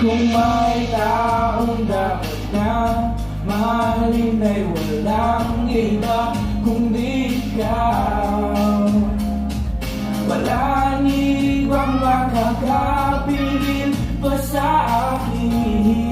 Kung may taong dapat na mahalin ay walang iba kundi ikaw. Walang ibang makakapigil pa sa akin.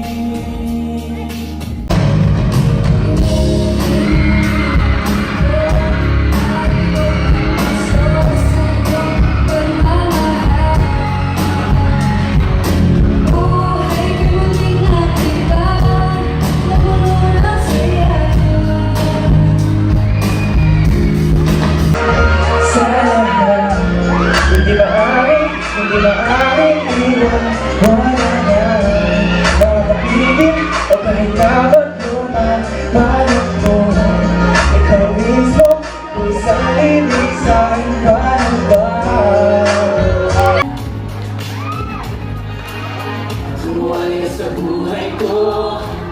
Hindi maaaring iwan, wala na makapigil o kahit kabot mo man malukmuhan. Ikaw mismo kung isang ibig sa'kin ka na ba? Sumuwali ka sa buhay ko,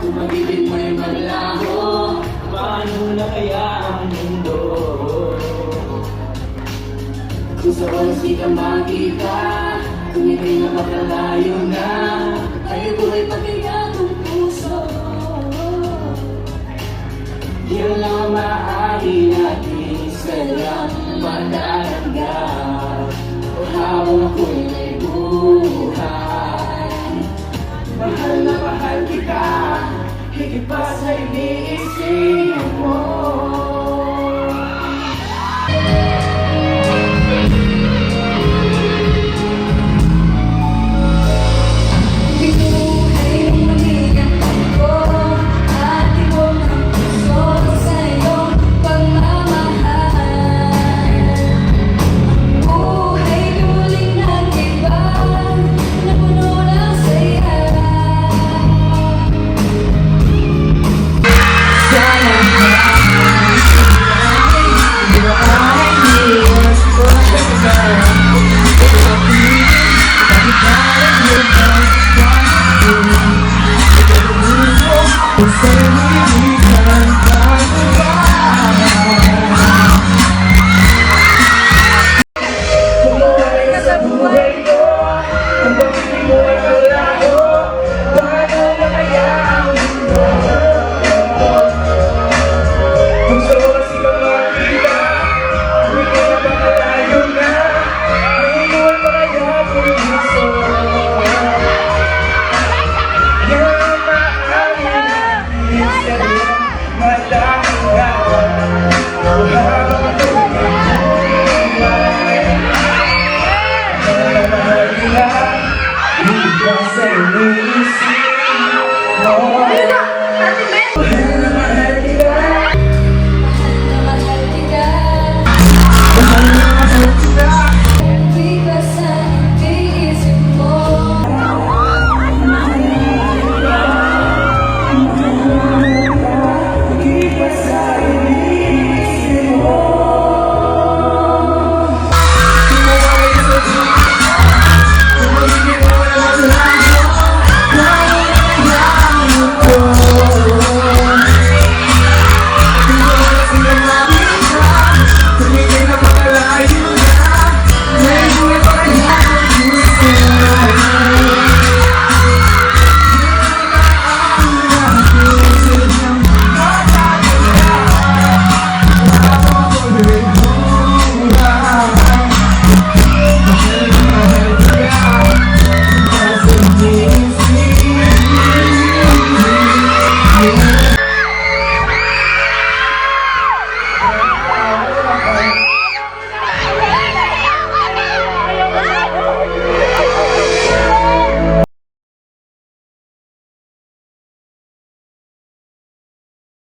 tumagilid mo'y maglaho. Paano na kaya ang mundo? Kung sa oras di ka makita, kung ika'y napakalayo na, tayo ko'y pagkagatong puso. Yun lang ang maaari natin sa lang magdaranggan. O habang ako'y may buhay, mahal na mahal kita, higit pa sa iniisip.